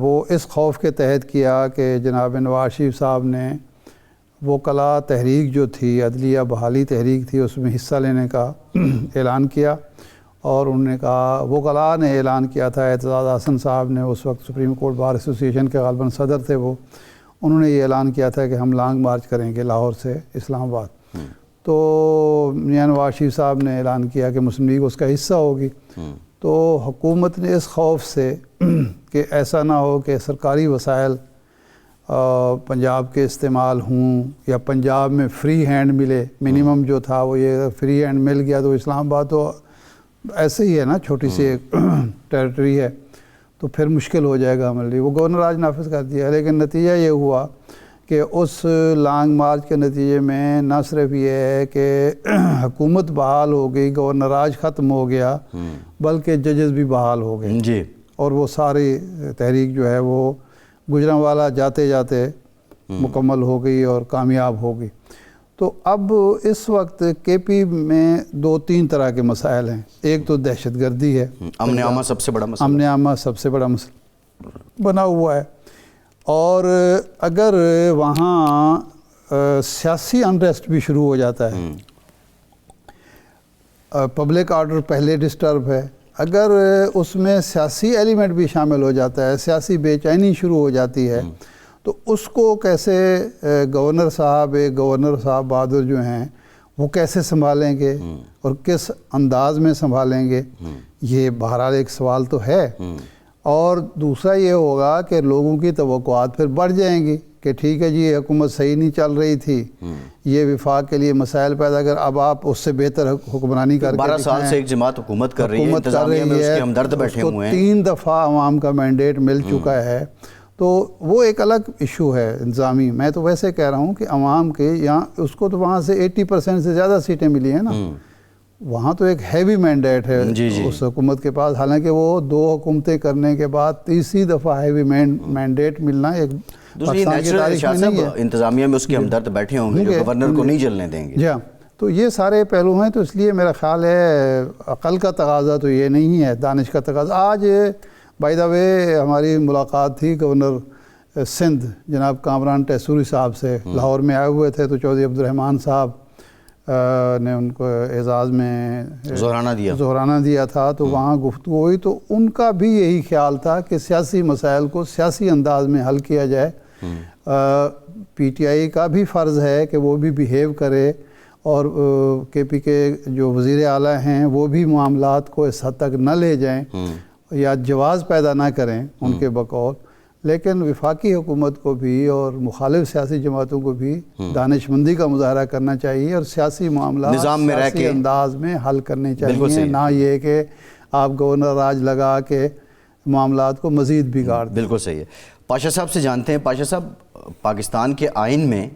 وہ اس خوف کے تحت کیا کہ جناب نواز شریف صاحب نے وکلاء تحریک جو تھی، عدلیہ بحالی تحریک تھی، اس میں حصہ لینے کا اعلان کیا، اور انہوں نے کہا، وکلاء نے اعلان کیا تھا، اعتزاز احسن صاحب نے اس وقت سپریم کورٹ بار ایسوسی ایشن کے غالباً صدر تھے وہ، انہوں نے یہ اعلان کیا تھا کہ ہم لانگ مارچ کریں گے لاہور سے اسلام آباد۔ تو میاں نواز شریف صاحب نے اعلان کیا کہ مسلم لیگ اس کا حصہ ہوگی۔ تو حکومت نے اس خوف سے کہ ایسا نہ ہو کہ سرکاری وسائل پنجاب کے استعمال ہوں یا پنجاب میں فری ہینڈ ملے، منیمم جو تھا وہ یہ فری ہینڈ مل گیا تو اسلام آباد تو ایسے ہی ہے نا، چھوٹی سی ایک ٹیریٹری ہے، تو پھر مشکل ہو جائے گا ہمارے لیے۔ وہ گورنر آج نافذ کر دیا، لیکن نتیجہ یہ ہوا کہ اس لانگ مارچ کے نتیجے میں نہ صرف یہ ہے کہ حکومت بحال ہو گئی، گورنر راج ختم ہو گیا، بلکہ ججز بھی بحال ہو گئے جی، اور وہ ساری تحریک جو ہے وہ گجرانوالہ جاتے جاتے مکمل ہو گئی اور کامیاب ہو گئی۔ تو اب اس وقت کے پی میں 2-3 طرح کے مسائل ہیں۔ ایک تو دہشت گردی ہے، امن عامہ سب سے بڑا مسئلہ، امن عامہ سب سے بڑا مسئلہ بنا ہوا ہے، اور اگر وہاں سیاسی انریسٹ بھی شروع ہو جاتا ہے، پبلک آرڈر پہلے ڈسٹرب ہے، اگر اس میں سیاسی ایلیمنٹ بھی شامل ہو جاتا ہے، سیاسی بے چینی شروع ہو جاتی ہے، تو اس کو کیسے گورنر صاحب بہادر جو ہیں وہ کیسے سنبھالیں گے اور کس انداز میں سنبھالیں گے، یہ بہرحال ایک سوال تو ہے۔ اور دوسرا یہ ہوگا کہ لوگوں کی توقعات پھر بڑھ جائیں گی کہ ٹھیک ہے جی، یہ حکومت صحیح نہیں چل رہی تھی، یہ وفاق کے لیے مسائل پیدا کر، اب آپ اس سے بہتر حکمرانی کر کے 12 سال سے ایک جماعت حکومت کر رہی ہے، انتظامیہ میں اس کے ہمدرد بیٹھے ہوئے ہیں، 3 دفعہ عوام کا مینڈیٹ مل چکا ہے، تو وہ ایک الگ ایشو ہے انتظامی۔ میں تو ویسے کہہ رہا ہوں کہ عوام کے یہاں اس کو تو وہاں سے 80% سے زیادہ سیٹیں ملی ہیں نا، وہاں تو ایک ہیوی مینڈیٹ ہے اس حکومت کے پاس، حالانکہ وہ 2 حکومتیں کرنے کے بعد تیسری دفعہ ہیوی مینڈیٹ ملنا ایک پاکستان کی تاریخ میں نہیں ہے۔ انتظامیہ میں اس کے ہمدرد بیٹھے ہوں گے جو گورنر کو نہیں جلنے دیں گے۔ جی ہاں، تو یہ سارے پہلو ہیں، تو اس لیے میرا خیال ہے عقل کا تقاضا تو یہ نہیں ہے، دانش کا تقاضا۔ آج بائی دا وے ہماری ملاقات تھی گورنر سندھ جناب کامران ٹیسوری صاحب سے، لاہور میں آئے ہوئے تھے، تو چودھری عبدالرحمن صاحب نے ان کو اعزاز میں زہرانہ دیا تھا، تو وہاں گفتگو ہوئی، تو ان کا بھی یہی خیال تھا کہ سیاسی مسائل کو سیاسی انداز میں حل کیا جائے۔ پی ٹی آئی کا بھی فرض ہے کہ وہ بھی بیہیو کرے، اور کے پی کے جو وزیر اعلیٰ ہیں وہ بھی معاملات کو اس حد تک نہ لے جائیں یا جواز پیدا نہ کریں ان کے بقول، لیکن وفاقی حکومت کو بھی اور مخالف سیاسی جماعتوں کو بھی دانش مندی کا مظاہرہ کرنا چاہیے، اور سیاسی معاملات نظام میں رہ کے انداز میں حل کرنے چاہیے، نہ یہ کہ آپ گورنر راج لگا کے معاملات کو مزید بگاڑ دیں۔ بالکل صحیح ہے۔ پاشا صاحب سے جانتے ہیں، پاشا صاحب پاکستان کے آئین میں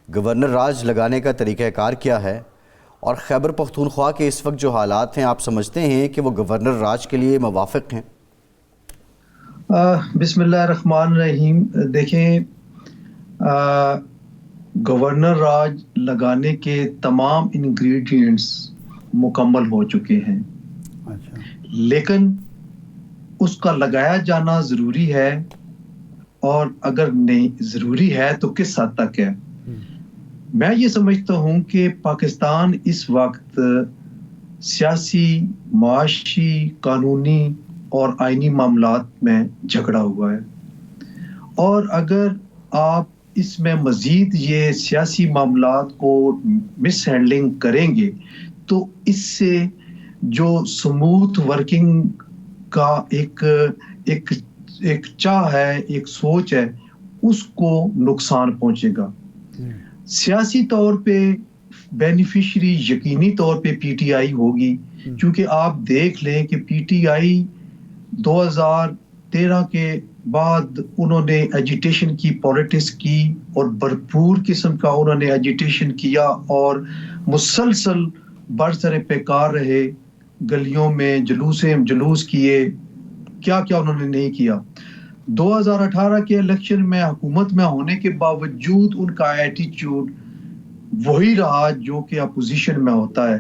گورنر راج لگانے کا طریقہ کار کیا ہے، اور خیبر پختونخوا کے اس وقت جو حالات ہیں، آپ سمجھتے ہیں کہ وہ گورنر راج کے لیے موافق ہیں؟ بسم اللہ الرحمن الرحیم۔ دیکھیں، گورنر راج لگانے کے تمام انگریڈینٹس مکمل ہو چکے ہیں، لیکن اس کا لگایا جانا ضروری ہے، اور اگر نہیں ضروری ہے تو کس حد تک ہے۔ میں یہ سمجھتا ہوں کہ پاکستان اس وقت سیاسی، معاشی، قانونی اور آئینی معاملات میں جھگڑا ہوا ہے، اور اگر آپ اس میں مزید یہ سیاسی معاملات کو مس ہینڈلنگ کریں گے تو اس سے جو سموتھ ورکنگ کا ایک چاہ ہے، ایک سوچ ہے، اس کو نقصان پہنچے گا۔ سیاسی طور پہ بینیفیشری یقینی طور پہ پی ٹی آئی ہوگی، کیونکہ آپ دیکھ لیں کہ پی ٹی آئی 2013 کے بعد انہوں نے ایجیٹیشن کی، پالیٹکس کی، اور بھرپور قسم کا انہوں نے ایجیٹیشن کیا، اور مسلسل برسر پیکار رہے، گلیوں میں جلوس کیے، کیا انہوں نے نہیں کیا۔ 2018 کے الیکشن میں حکومت میں ہونے کے باوجود ان کا ایٹیچیوڈ وہی رہا جو کہ اپوزیشن میں ہوتا ہے۔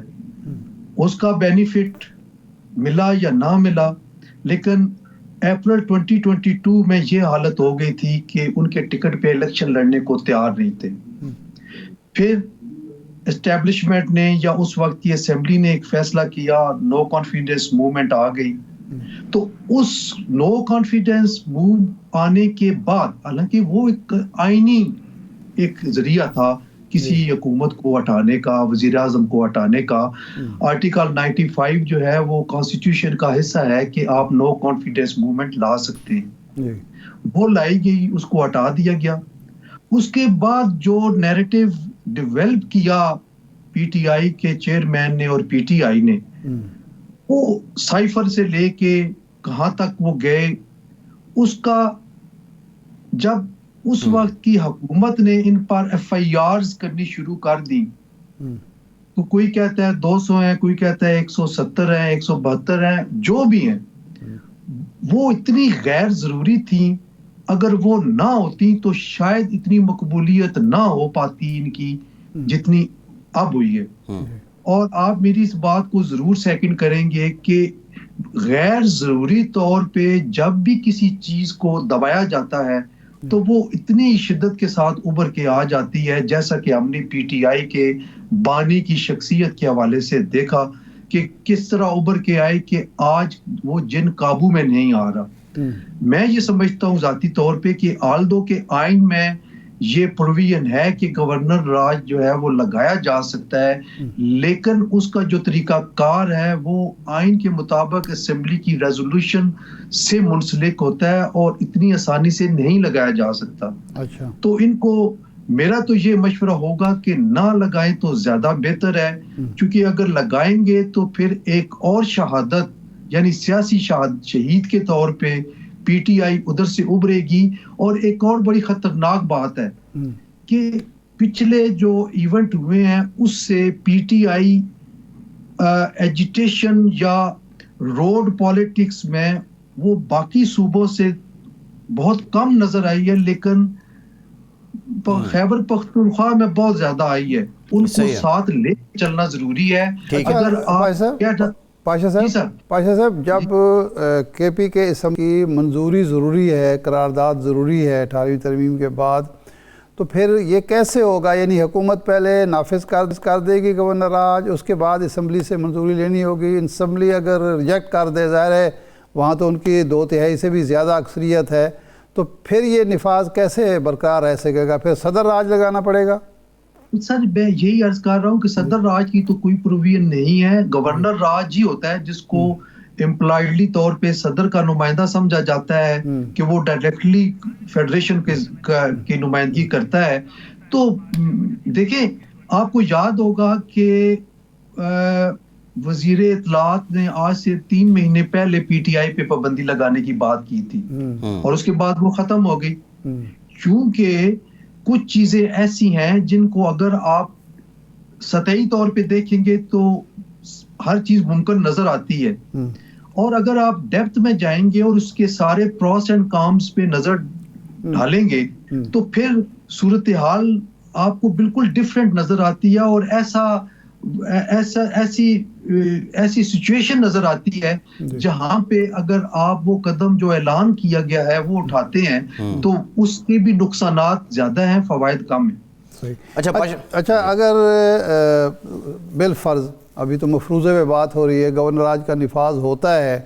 اس کا بینیفٹ ملا یا نہ ملا، لیکن اپریل 2022 میں یہ حالت ہو گئی تھی کہ ان کے ٹکٹ پہ الیکشن لڑنے کو تیار نہیں تھے. پھر اسٹیبلشمنٹ نے یا اس وقت کی اسمبلی نے ایک فیصلہ کیا, نو کانفیڈنس موومنٹ آ گئی. تو اس نو کانفیڈنس موو آنے کے بعد, حالانکہ وہ ایک آئینی ایک ذریعہ تھا کسی حکومت کو ہٹانے کا, وزیر اعظم کو ہٹانے کا, آرٹیکل 95 جو ہے وہ کانسٹیٹیوشن کا حصہ ہے کہ آپ نو کانفیڈنس موومنٹ لا سکتے ہیں, وہ لائی گئی, اس کو ہٹا دیا گیا. اس کے بعد جو نیریٹو ڈیولپ کیا پی ٹی آئی کے چیئرمین نے اور پی ٹی آئی نے, وہ سائفر سے لے کے کہاں تک وہ گئے, اس کا جب اس وقت کی حکومت نے ان پر ایف آئی آرز کرنی شروع کر دی, تو کوئی کہتا ہے 200 ہیں, کوئی کہتا ہے 170 ہیں, 172 ہیں, جو بھی ہیں, وہ اتنی غیر ضروری تھیں. اگر وہ نہ ہوتی تو شاید اتنی مقبولیت نہ ہو پاتی ان کی جتنی اب ہوئی ہے. اور آپ میری اس بات کو ضرور سیکنڈ کریں گے کہ غیر ضروری طور پہ جب بھی کسی چیز کو دبایا جاتا ہے تو وہ اتنی شدت کے ساتھ ابھر کے آ جاتی ہے, جیسا کہ ہم نے پی ٹی آئی کے بانی کی شخصیت کے حوالے سے دیکھا کہ کس طرح ابھر کے آئے کہ آج وہ جن قابو میں نہیں آ رہا. میں یہ سمجھتا ہوں ذاتی طور پہ کہ آلدو کے آئین میں یہ پروویژن ہے کہ گورنر راج جو ہے وہ لگایا جا سکتا ہے, لیکن اس کا جو طریقہ کار ہے وہ آئین کے مطابق اسمبلی کی ریزولوشن سے منسلک ہوتا ہے اور اتنی آسانی سے نہیں لگایا جا سکتا. اچھا, تو ان کو میرا تو یہ مشورہ ہوگا کہ نہ لگائیں تو زیادہ بہتر ہے, کیونکہ اگر لگائیں گے تو پھر ایک اور شہادت یعنی سیاسی شہید کے طور پہ پی ٹی آئی ادھر سے ابھرے گی. اور ایک اور بڑی خطرناک بات ہے کہ پچھلے جو ایونٹ ہوئے ہیں اس سے پی ٹی آئی ایجیٹیشن یا روڈ پالیٹکس میں وہ باقی صوبوں سے بہت کم نظر آئی ہے, لیکن خیبر پختونخوا میں بہت زیادہ آئی ہے. ان کو ساتھ لے چلنا ضروری ہے. اگر آپ پاشا صاحب جب کے پی کے اسم کی منظوری ضروری ہے, قرارداد ضروری ہے 18ویں ترمیم کے بعد, تو پھر یہ کیسے ہوگا؟ یعنی حکومت پہلے نافذ کر دے گی گورنر راج, اس کے بعد اسمبلی سے منظوری لینی ہوگی. اسمبلی اگر ریجیکٹ کر دے, ظاہر ہے وہاں تو ان کی 2/3 سے بھی زیادہ اکثریت ہے, تو پھر یہ نفاذ کیسے برقرار رہ سکے گا؟ پھر صدر راج لگانا پڑے گا. سر میں یہی عرض کر رہا ہوں کہ صدر راج کی تو کوئی پروویژن نہیں ہے. گورنر راج ہی ہوتا ہے جس کو امپلائڈلی طور پہ صدر کا نمائندہ سمجھا جاتا ہے کہ وہ ڈائریکٹلی فیڈریشن کی نمائندگی کرتا ہے. تو دیکھیں, آپ کو یاد ہوگا کہ وزیر اطلاعات نے آج سے 3 مہینے پہلے پی ٹی آئی پہ پابندی لگانے کی بات کی تھی اور اس کے بعد وہ ختم ہو گئی, کیونکہ کچھ چیزیں ایسی ہیں جن کو اگر آپ سطحی طور پہ دیکھیں گے تو ہر چیز ممکن نظر آتی ہے, اور اگر آپ ڈیپتھ میں جائیں گے اور اس کے سارے پروس اینڈ کامز پہ نظر ڈالیں گے تو پھر صورتحال آپ کو بالکل ڈیفرنٹ نظر آتی ہے, اور ایسی سچویشن نظر آتی ہے جہاں پہ اگر آپ وہ قدم جو اعلان کیا گیا ہے وہ اٹھاتے ہیں تو اس کے بھی نقصانات زیادہ ہیں, فوائد کم ہیں. اچھا, اگر بالفرض ابھی تو مفروضے پہ بات ہو رہی ہے, گورنر راج کا نفاذ ہوتا ہے,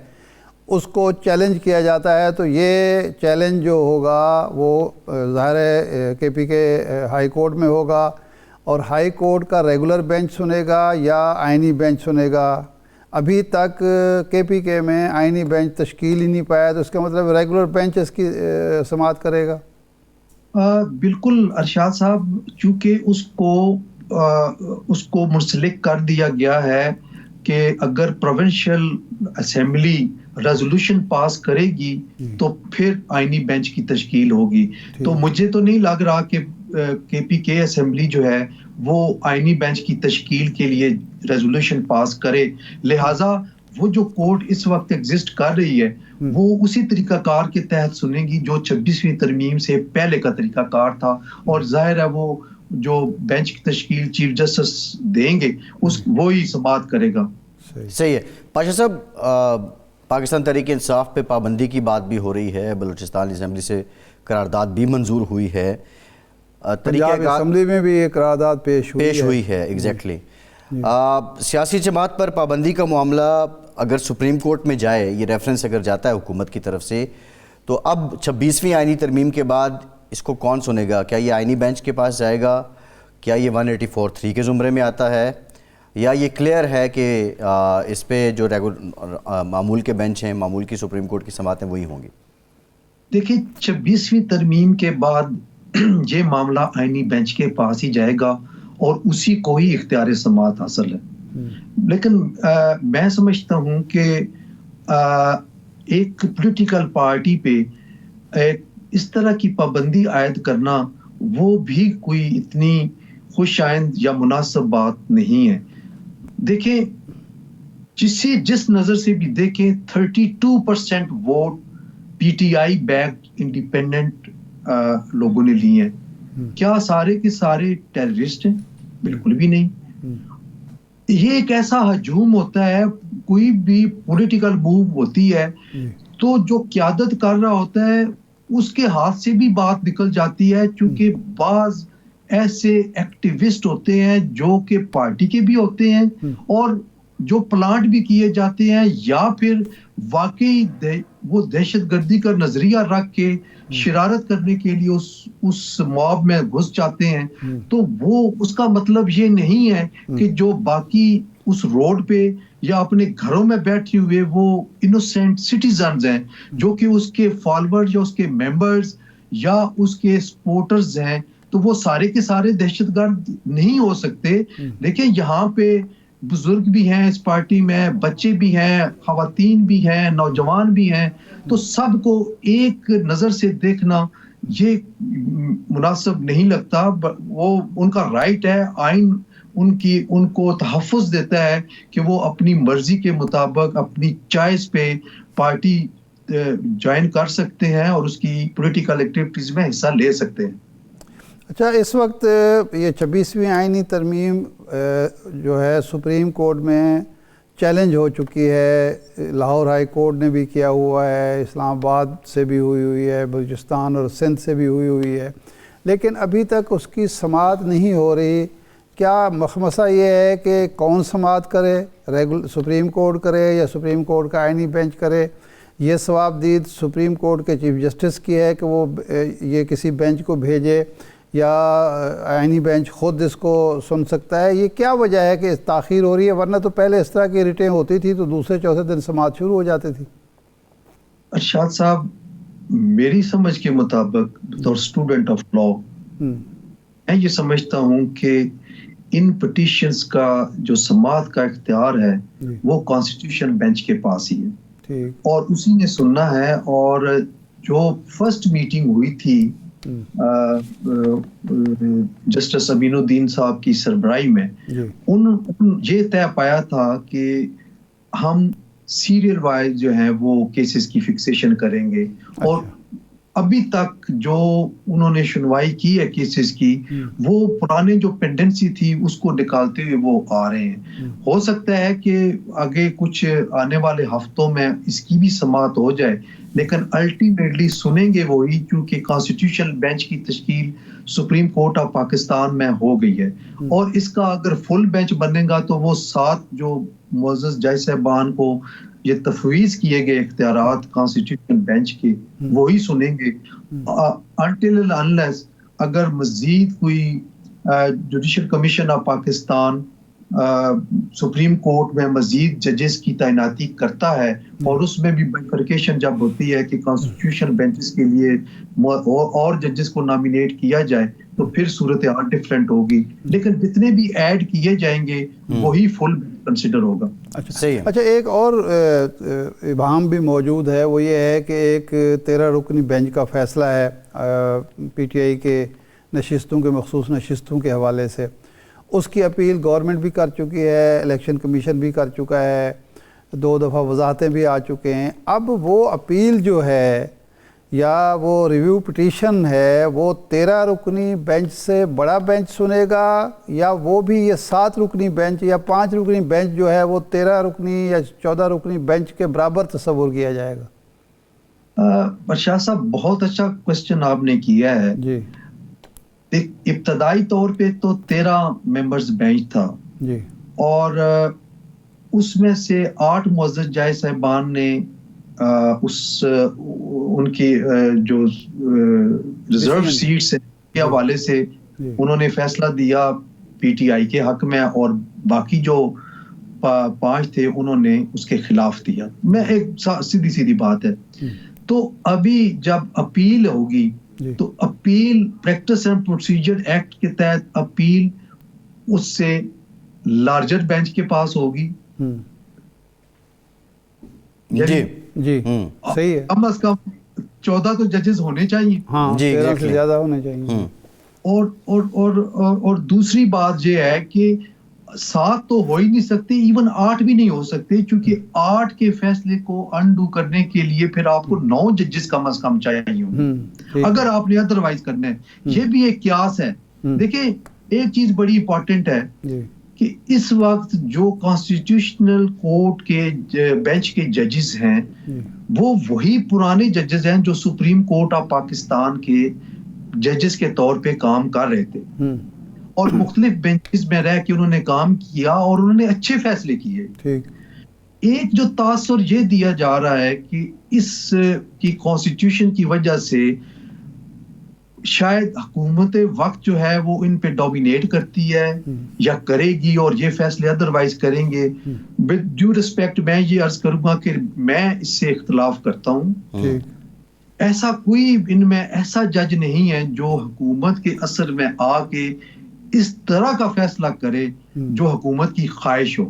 اس کو چیلنج کیا جاتا ہے, تو یہ چیلنج جو ہوگا وہ ظاہر ہے کے پی کے ہائی کورٹ میں ہوگا, اور ہائی کورٹ کا ریگولر بینچ سنے گا یا آئینی بینچ سنے گا. ابھی تک کے پی کے میں آئینی بینچ تشکیل ہی نہیں پایا, تو اس کا مطلب ریگولر بینچ اس کی سماعت کرے گا. بالکل ارشاد صاحب, چونکہ اس کو منسلک کر دیا گیا ہے کہ اگر پروونشل اسمبلی ریزولوشن پاس کرے گی تو پھر آئینی بینچ کی تشکیل ہوگی. تو مجھے تو نہیں لگ رہا کہ کے پی کے اسمبلی جو ہے وہ آئینی بینچ کی تشکیل کے لیے ریزولوشن پاس کرے. لہٰذا وہ جو کورٹ اس وقت ایگزسٹ کر رہی ہے وہ اسی طریقہ کار کے تحت سنے گی جو 26ویں ترمیم سے پہلے کا طریقہ کار تھا, اور ظاہر ہے وہ جو بینچ کی تشکیل چیف جسٹس دیں گے وہی سماعت کرے گا. صحیح ہے. پاشا صاحب, پاکستان تحریک انصاف پہ پابندی کی بات بھی ہو رہی ہے، بلوچستان اسمبلی سے قرارداد بھی منظور ہوئی ہے، پنجاب اسمبلی میں بھی ایک قرارداد پیش ہوئی ہے ایگزیکٹلی۔ سیاسی جماعت پر پابندی کا معاملہ اگر سپریم کورٹ میں جائے، یہ ریفرنس اگر جاتا ہے حکومت کی طرف سے، تو اب 26ویں آئینی ترمیم کے بعد اس کو کون سنے گا؟ کیا یہ آئینی بینچ کے پاس جائے گا؟ کیا یہ 184(3) کے زمرے میں آتا ہے؟ یا یہ کلیئر ہے کہ اس پہ جو معمول کے بینچ ہیں، معمول کی سپریم کورٹ کی سماعتیں وہی ہوں گی؟ دیکھیں 26ویں ترمیم کے بعد یہ معاملہ آئینی بینچ کے پاس ہی جائے گا اور اسی کو ہی اختیار سماعت حاصل ہے۔ لیکن میں سمجھتا ہوں کہ ایک پولیٹیکل پارٹی پہ اس طرح کی پابندی عائد کرنا وہ بھی کوئی اتنی خوش آئند یا مناسب بات نہیں ہے۔ دیکھیں جس نظر سے بھی دیکھیں 32% vote P T I backed independent لوگوں نے لیے ہیں۔ کیا سارے کے سارے ٹیررسٹ ہیں؟ بالکل بھی نہیں۔ یہ ایک ایسا ہجوم ہوتا ہے، کوئی بھی پولیٹیکل موو ہوتی ہے تو جو قیادت کر رہا ہوتا ہے اس کے ہاتھ سے بھی بات نکل جاتی ہے، چونکہ بعض ایسے ایکٹیوسٹ ہوتے ہیں جو کہ پارٹی کے بھی ہوتے ہیں اور جو پلانٹ بھی کیے جاتے ہیں، یا پھر واقعی وہ دہشت گردی کا نظریہ رکھ کے شرارت کرنے کے لیے اس موب میں گھس جاتے ہیں۔ تو وہ اس کا مطلب یہ نہیں ہے کہ جو باقی اس روڈ پہ یا اپنے گھروں میں بیٹھے ہوئے وہ انوسینٹ سٹیزنز ہیں جو کہ اس کے فالوورز یا اس کے ممبرز یا اس کے سپورٹرز ہیں، تو وہ سارے کے سارے دہشت گرد نہیں ہو سکتے۔ دیکھیں یہاں پہ بزرگ بھی ہیں اس پارٹی میں، بچے بھی ہیں، خواتین بھی ہیں، نوجوان بھی ہیں، تو سب کو ایک نظر سے دیکھنا یہ مناسب نہیں لگتا۔ وہ ان کا رائٹ ہے، آئین ان کو تحفظ دیتا ہے کہ وہ اپنی مرضی کے مطابق اپنی چوائس پہ پارٹی جوائن کر سکتے ہیں اور اس کی پولیٹیکل ایکٹیویٹیز میں حصہ لے سکتے ہیں۔ اچھا، اس وقت یہ 26ویں آئینی ترمیم جو ہے سپریم کورٹ میں چیلنج ہو چکی ہے، لاہور ہائی کورٹ نے بھی کیا ہوا ہے، اسلام آباد سے بھی ہوئی ہے، بلوچستان اور سندھ سے بھی ہوئی ہے، لیکن ابھی تک اس کی سماعت نہیں ہو رہی۔ کیا مسئلہ یہ ہے کہ کون سماعت کرے، سپریم کورٹ کرے یا سپریم کورٹ کا آئینی بینچ کرے؟ یہ ثوابدید سپریم کورٹ کے چیف جسٹس کی ہے کہ وہ یہ کسی بینچ کو بھیجے یا آئینی بینچ خود اس کو سن سکتا ہے؟ یہ کیا وجہ ہے کہ تاخیر ہو رہی ہے؟ ورنہ تو پہلے اس طرح کی ریٹیں ہوتی تھی تو دوسرے چوتھے دن سماعت شروع ہو جاتی تھی۔ ارشاد صاحب، میری سمجھ کے مطابق بطور اسٹوڈنٹ آف لاء میں یہ سمجھتا ہوں کہ ان پٹیشنز کا جو سماعت کا اختیار ہے وہ کانسٹیٹیوشن بینچ کے پاس ہی ہے اور اسی نے سننا ہے۔ اور جو فرسٹ میٹنگ ہوئی تھی جسٹس امین الدین صاحب کی سربراہی میں، یہ طے پایا تھا کہ ہم سیریل وائز جو ہیں وہ کیسز کی فکسیشن کریں گے، اور ابھی تک جو انہوں نے سنوائی کی ہے کیسز کی، وہ پرانے جو پینڈنسی تھی اس کو نکالتے ہوئے وہ آ رہے ہیں۔ ہو سکتا ہے کہ آگے کچھ آنے والے ہفتوں میں اس کی بھی سماعت ہو جائے، لیکن الٹیمیٹلی سنیں گے وہی، کیونکہ کانسٹیٹیوشن بینچ کی تشکیل سپریم کورٹ آف پاکستان میں ہو گئی ہے، اور اس کا اگر فل بینچ بنے گا تو وہ 7 جو معزز جج صاحبان کو یہ تفویض کیے گئے اختیارات کانسٹیٹیوشن بینچ کے، وہی سنیں گے۔ until and unless اگر مزید کوئی judicial commission of Pakistan supreme court میں مزید ججز کی تعیناتی کرتا ہے، اور اس میں بھی بائیفرکیشن جب ہوتی ہے کہ کانسٹیٹیوشن بینچز کے لیے اور ججز کو نامینیٹ کیا جائے، تو پھر صورتحال ڈیفرنٹ ہوگی، لیکن جتنے بھی ایڈ کیے جائیں گے وہی فل کنسیڈر ہوگا۔ اچھا، ایک اور ابہام بھی موجود ہے، وہ یہ ہے کہ ایک 13 رکنی بینچ کا فیصلہ ہے پی ٹی آئی کے نشستوں کے مخصوص نشستوں کے حوالے سے، اس کی اپیل گورنمنٹ بھی کر چکی ہے، الیکشن کمیشن بھی کر چکا ہے، 2 دفعہ وضاحتیں بھی آ چکے ہیں۔ اب وہ اپیل جو ہے یا وہ ریویو پٹیشن ہے وہ 13 رکنی بینچ سے بڑا بینچ سنے گا، یا وہ بھی یہ 7 رکنی بینچ یا 5 رکنی بینچ جو ہے وہ 13 رکنی یا 14 رکنی بینچ کے برابر تصور کیا جائے گا؟ ارشاد صاحب بہت اچھا کوشچن آپ نے کیا ہے جی. ابتدائی طور پہ تو 13 ممبرز بینچ تھا جی. اور اس میں سے 8 معزز جائے صاحبان نے ان کی جو ریزرو سیٹس کے حوالے سے انہوں نے فیصلہ دیا پی ٹی آئی کے حق میں، اور باقی جو 5 تھے انہوں نے اس کے خلاف دیا. میں ایک سیدھی بات ہے، تو ابھی جب اپیل ہوگی تو appeal practice and procedure act کے تحت اپیل اس سے لارجر بینچ کے پاس ہوگی. جی جی صحیح ہے. کم از کم 14 تو ججز ہونے چاہیے. ہاں 13 سے زیادہ ہونے چاہیے. اور دوسری بات یہ ہے کہ 7 تو ہو ہی نہیں سکتے، ایون 8 بھی نہیں ہو سکتے، کیونکہ 8 کے فیصلے کو انڈو کرنے کے لیے پھر آپ کو 9 ججز کم از کم چاہیے ہوں اگر آپ نے ادروائز کرنا ہے. یہ بھی ایک قیاس ہے. دیکھیں ایک چیز بڑی امپورٹنٹ ہے کہ اس وقت جو کانسٹیٹیوشنل کورٹ کے بینچ کے ججز ہیں وہ وہی پرانے ججز ہیں جو سپریم کورٹ آف پاکستان کے ججز کے طور پہ کام کر رہے تھے، اور مختلف بینچز میں رہ کے انہوں نے کام کیا اور انہوں نے اچھے فیصلے کیے. ایک جو تاثر یہ دیا جا رہا ہے کہ اس کی کانسٹیٹیوشن کی وجہ سے شاید حکومت وقت جو ہے وہ ان پہ ڈومینیٹ کرتی ہے یا کرے گی، اور یہ فیصلے ادروائز کریں گے. ود ڈیو ریسپیکٹ میں یہ عرض کروں گا کہ میں اس سے اختلاف کرتا ہوں. ایسا کوئی ان میں ایسا جج نہیں ہے جو حکومت کے اثر میں آ کے اس طرح کا فیصلہ کرے جو حکومت کی خواہش ہو.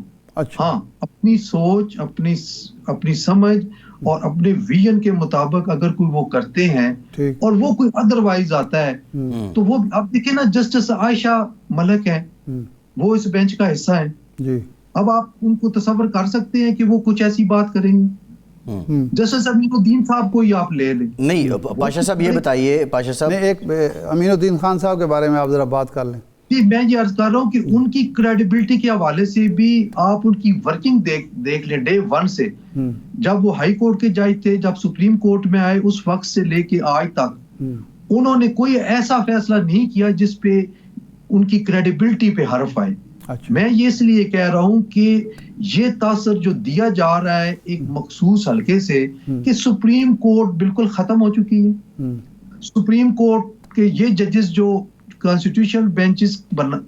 ہاں اپنی سوچ، اپنی سمجھ اور اپنے ویژن کے مطابق اگر کوئی وہ کرتے ہیں اور وہ کوئی ادروائز آتا ہے تو وہ اب دیکھیں نا، جسٹس عائشہ ملک ہیں وہ اس بینچ کا حصہ ہیں. اب آپ ان کو تصور کر سکتے ہیں کہ وہ کچھ ایسی بات کریں گے؟ جسٹس امین الدین صاحب کو ہی آپ لے لیں. نہیں پاشا صاحب یہ بتائیے، پاشا صاحب ایک امین الدین خان صاحب کے بارے میں آپ ذرا بات کر لیں. جی میں یہ عرض کر رہا ہوں کہ ان کی کریڈیبلٹی کے حوالے سے بھی آپ ان کی ورکنگ دیکھ لیں. ڈے 1 سے جب وہ ہائی کورٹ کے جج تھے، جب سپریم کورٹ میں آئے، اس وقت سے لے کے آج تک انہوں نے کوئی ایسا فیصلہ نہیں کیا جس پہ ان کی کریڈیبلٹی پہ حرف آئے. میں یہ اس لیے کہہ رہا ہوں کہ یہ تاثر جو دیا جا رہا ہے ایک مخصوص حلقے سے کہ سپریم کورٹ بالکل ختم ہو چکی ہے. سپریم کورٹ کے یہ ججز جو کانسٹیٹیوشنل بینچز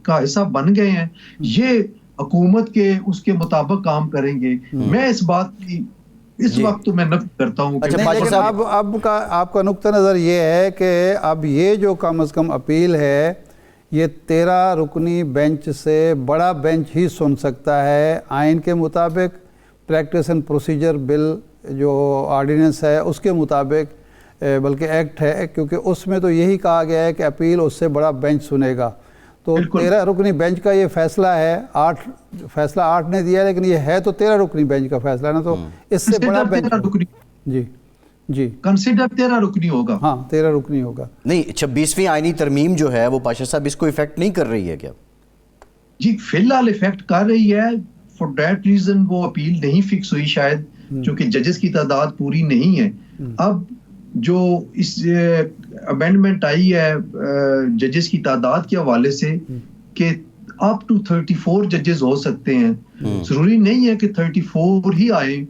کا حصہ بن گئے ہیں، یہ حکومت کے اس کے مطابق کام کریں گے. میں اس بات کی اس وقت تو میں نفی کرتا ہوں. لیکن اب آپ کا نقطہ نظر یہ ہے کہ اب یہ جو کم از کم اپیل ہے یہ 13 رکنی بینچ سے بڑا بینچ ہی سن سکتا ہے. آئین کے مطابق، پریکٹس اینڈ پروسیجر بل جو آرڈیننس ہے اس کے مطابق، بلکہ ایکٹ ہے، کیونکہ اس میں تو یہی کہا گیا ہے کہ اپیل اس سے بڑا بینچ سنے گا. تو 13 رکنی بینچ کا یہ فیصلہ ہے. فیصلہ 8 نے دیا، لیکن یہ ہے تو 13 رکنی بینچ کا فیصلہ ہے نا، تو اس سے بڑا بینچ جی کنسیڈر 13 رکنی ہوگا. ہاں 13 رکنی ہوگا. نہیں 26ویں آئینی ترمیم جو ہے وہ پاشا صاحب اس کو افیکٹ نہیں کر رہی ہے کیا؟ جی فی الحال افیکٹ کر رہی ہے. فار دیٹ ریزن وہ اپیل نہیں فکس ہوئی شاید، کیونکہ ججز کی تعداد پوری نہیں ہے. اب جو اس امینڈمنٹ آئی ہے ججز کی تعداد کے حوالے سے کہ اپ ٹو 34 ججز ہو سکتے ہیں، ضروری نہیں ہے کہ 34 ہی آئیں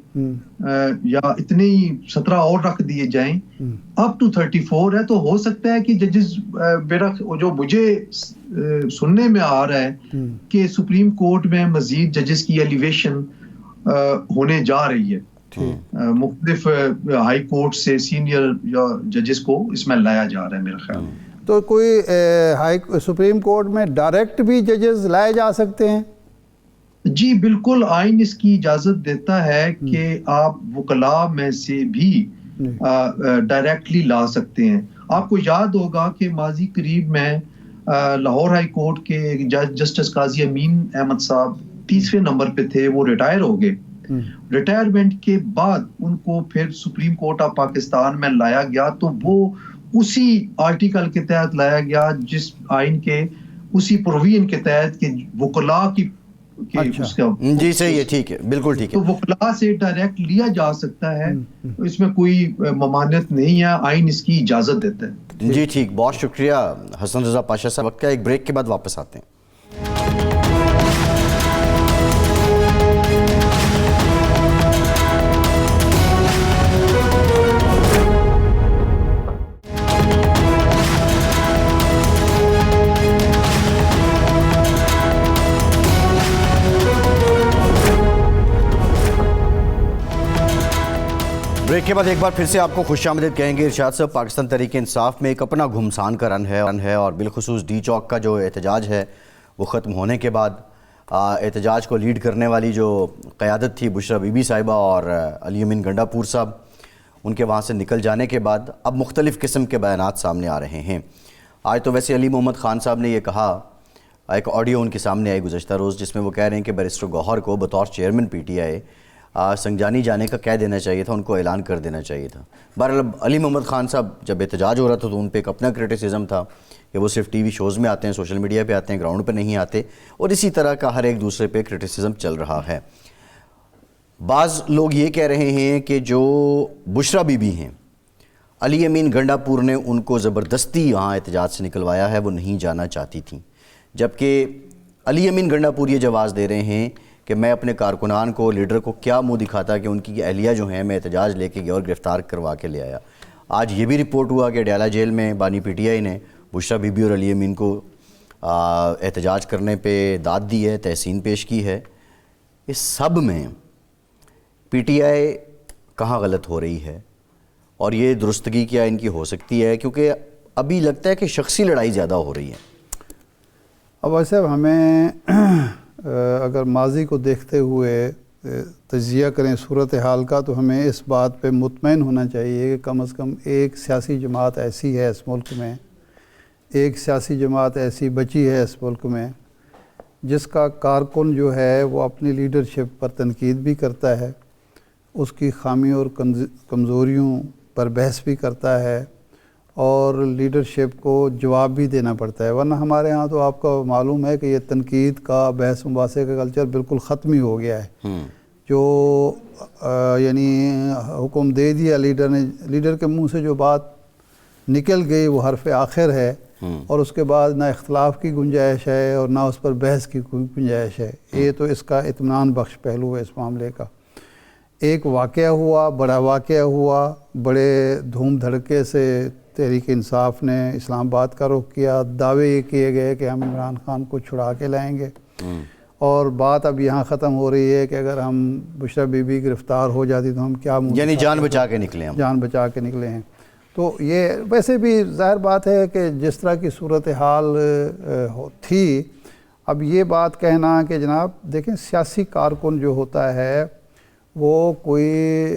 یا اتنے ہی 17 اور رکھ دیے جائیں. اپ ٹو 34 ہے تو ہو سکتا ہے کہ ججز جو مجھے سننے میں آ رہا ہے کہ سپریم کورٹ میں مزید ججز کی ایلیویشن ہونے جا رہی ہے. مختلف ہائی کورٹ سے سینئر ججز کو اس میں لایا جا رہا ہے میرا خیال. تو کوئی سپریم کورٹ میں ڈائریکٹ بھی ججز لائے جا سکتے ہیں؟ جی بالکل، آئین اس کی اجازت دیتا ہے کہ آپ وکلاء میں سے بھی ڈائریکٹلی لا سکتے ہیں. آپ کو یاد ہوگا کہ ماضی قریب میں لاہور ہائی کورٹ کے جج جسٹس قاضی امین احمد صاحب 30ویں نمبر پہ تھے، وہ ریٹائر ہو گئے. ریٹائرمنٹ کے بعد ان کو پھر سپریم کورٹ آف پاکستان میں لایا گیا تو وہ اسی آرٹیکل کے تحت لایا گیا جس آئین کے اسی پروویژن کے تحت کہ وکلاء کی اس کا جی صحیح ہے، ٹھیک ہے، بالکل ٹھیک ہے، تو وکلاء سے ڈائریکٹ لیا جا سکتا ہے، اس میں کوئی ممانعت نہیں ہے، آئین اس کی اجازت دیتا ہے۔ جی ٹھیک، بہت شکریہ حسن رضا پاشا صاحب۔ وقت کا ایک بریک کے بعد واپس آتے ہیں۔ بریک کے بعد ایک بار پھر سے آپ کو خوش آمدید کہیں گے۔ ارشاد صاحب، پاکستان تحریک انصاف میں ایک اپنا گھمسان کا رن ہے اور بالخصوص ڈی چوک کا جو احتجاج ہے وہ ختم ہونے کے بعد احتجاج کو لیڈ کرنے والی جو قیادت تھی بشرا بی بی صاحبہ اور علی امین گنڈا پور صاحب، ان کے وہاں سے نکل جانے کے بعد اب مختلف قسم کے بیانات سامنے آ رہے ہیں۔ آج تو ویسے علی محمد خان صاحب نے یہ کہا، ایک آڈیو ان کے سامنے آئی گزشتہ روز جس میں وہ کہہ رہے ہیں کہ بیرسٹر گوہر کو بطور چیئرمین پی ٹی آئی سنجانی جانے کا کہہ دینا چاہیے تھا، ان کو اعلان کر دینا چاہیے تھا۔ بہرحال علی محمد خان صاحب جب احتجاج ہو رہا تھا تو ان پہ ایک اپنا کرٹیسزم تھا کہ وہ صرف ٹی وی شوز میں آتے ہیں، سوشل میڈیا پہ آتے ہیں، گراؤنڈ پہ نہیں آتے، اور اسی طرح کا ہر ایک دوسرے پہ کرٹیسزم چل رہا ہے۔ بعض لوگ یہ کہہ رہے ہیں کہ جو بشرا بی بی ہیں، علی امین گنڈا پور نے ان کو زبردستی یہاں احتجاج سے نکلوایا ہے، وہ نہیں جانا چاہتی تھیں، جبکہ علی امین گنڈا پور یہ جواز دے رہے ہیں کہ میں اپنے کارکنان کو، لیڈر کو کیا منہ دکھاتا کہ ان کی اہلیہ جو ہیں میں احتجاج لے کے گیا اور گرفتار کروا کے لے آیا۔ آج یہ بھی رپورٹ ہوا کہ ڈیالہ جیل میں بانی پی ٹی آئی نے بشرا بی بی اور علی امین کو احتجاج کرنے پہ داد دی ہے، تحسین پیش کی ہے۔ اس سب میں پی ٹی آئی کہاں غلط ہو رہی ہے اور یہ درستگی کیا ان کی ہو سکتی ہے، کیونکہ ابھی لگتا ہے کہ شخصی لڑائی زیادہ ہو رہی ہے۔ اب ویسے ہمیں اگر ماضی کو دیکھتے ہوئے تجزیہ کریں صورتحال کا تو ہمیں اس بات پہ مطمئن ہونا چاہیے کہ کم از کم ایک سیاسی جماعت ایسی ہے اس ملک میں، ایک سیاسی جماعت ایسی بچی ہے اس ملک میں جس کا کارکن جو ہے وہ اپنی لیڈرشپ پر تنقید بھی کرتا ہے، اس کی خامیوں اور کمزوریوں پر بحث بھی کرتا ہے اور لیڈرشپ کو جواب بھی دینا پڑتا ہے۔ ورنہ ہمارے ہاں تو آپ کو معلوم ہے کہ یہ تنقید کا، بحث مباحثے کا کلچر بالکل ختم ہی ہو گیا ہے۔ جو یعنی حکم دے دیا لیڈر نے، لیڈر کے منہ سے جو بات نکل گئی وہ حرف آخر ہے، اور اس کے بعد نہ اختلاف کی گنجائش ہے اور نہ اس پر بحث کی کوئی گنجائش ہے۔ یہ تو اس کا اطمینان بخش پہلو ہے اس معاملے کا۔ ایک واقعہ ہوا، بڑا واقعہ ہوا، بڑے دھوم دھڑکے سے تحریک انصاف نے اسلام آباد کا رخ کیا، دعوے یہ کیے گئے کہ ہم عمران خان کو چھڑا کے لائیں گے، اور بات اب یہاں ختم ہو رہی ہے کہ اگر ہم بشرا بی بی گرفتار ہو جاتی تو ہم کیا یعنی جان بچا کے نکلے، ہم جان بچا کے نکلے ہیں۔ تو یہ ویسے بھی ظاہر بات ہے کہ جس طرح کی صورتحال تھی، اب یہ بات کہنا کہ جناب دیکھیں سیاسی کارکن جو ہوتا ہے وہ کوئی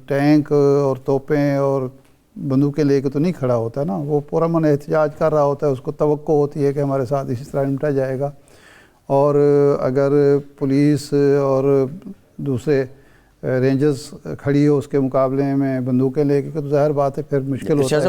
ٹینک اور توپیں اور بندوقیں لے کے تو نہیں کھڑا ہوتا نا، وہ پرامن احتجاج کر رہا ہوتا ہے، اس کو توقع ہوتی ہے کہ ہمارے ساتھ اسی طرح نمٹا جائے گا، اور اگر پولیس اور دوسرے رینجرز کھڑی ہو اس کے مقابلے میں بندوقیں لے کے تو ظاہر بات ہے پھر مشکل ہوتا ہے۔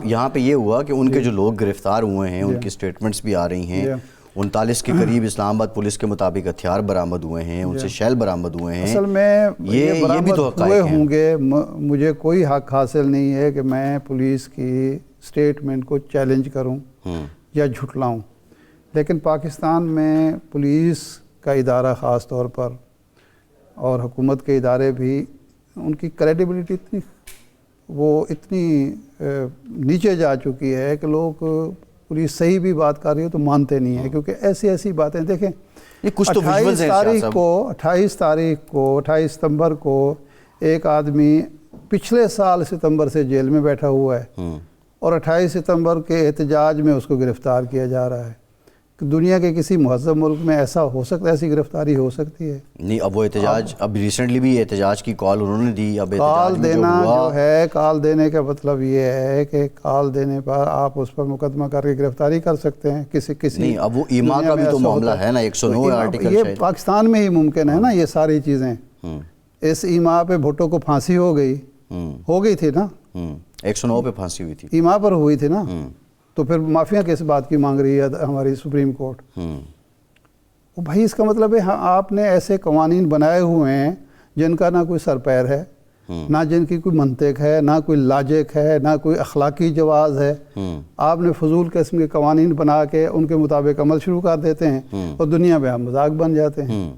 یہاں پہ یہ ہوا کہ ان کے جو لوگ گرفتار ہوئے ہیں ان کی سٹیٹمنٹس بھی آ رہی ہیں، 39 کے قریب اسلام آباد پولیس کے مطابق ہتھیار برآمد ہوئے ہیں، ان سے شیل برآمد ہوئے ہیں۔ اصل میں یہ بھی تو ہوئے ہوں گے، مجھے کوئی حق حاصل نہیں ہے کہ میں پولیس کی سٹیٹمنٹ کو چیلنج کروں یا جھٹلاؤں، لیکن پاکستان میں پولیس کا ادارہ خاص طور پر اور حکومت کے ادارے بھی، ان کی کریڈیبلٹی اتنی نیچے جا چکی ہے کہ لوگ پولیس صحیح بھی بات کر رہی ہو تو مانتے نہیں ہیں، کیونکہ ایسی باتیں دیکھیں۔ 28 ستمبر کو ایک آدمی پچھلے سال ستمبر سے جیل میں بیٹھا ہوا ہے اور 28 ستمبر کے احتجاج میں اس کو گرفتار کیا جا رہا ہے۔ دنیا کے کسی مہذب ملک میں ایسا ہو سکتا ہے, ایسی گرفتاری ہو سکتی ہے؟ نہیں, اب وہ احتجاج, اب ریسنٹلی بھی احتجاج کی کال انہوں نے دی. اب کال دینا جو ہے, کال دینے کا مطلب یہ ہے کہ کال دینے پر آپ اس پر مقدمہ کر کے گرفتاری کر سکتے ہیں کسی نہیں, اب وہ ایما کا بھی تو معاملہ ہے نا, 109 آرٹیکل. یہ پاکستان میں ہی ممکن ہے نا یہ ساری چیزیں. اس ایما پہ بھٹو کو پھانسی ہو گئی تھی نا, 109 پہ پھانسی ہوئی تھی, ایما پر ہوئی تھی نا, تو پھر معافیاں کس بات کی مانگ رہی ہے ہماری سپریم کورٹ؟ بھائی اس کا مطلب ہے آپ نے ایسے قوانین بنائے ہوئے ہیں جن کا نہ کوئی سر پیر ہے, نہ جن کی کوئی منطق ہے, نہ کوئی لاجک ہے, نہ کوئی اخلاقی جواز ہے. آپ نے فضول قسم کے قوانین بنا کے ان کے مطابق عمل شروع کر دیتے ہیں اور دنیا میں ہم مذاق بن جاتے ہیں.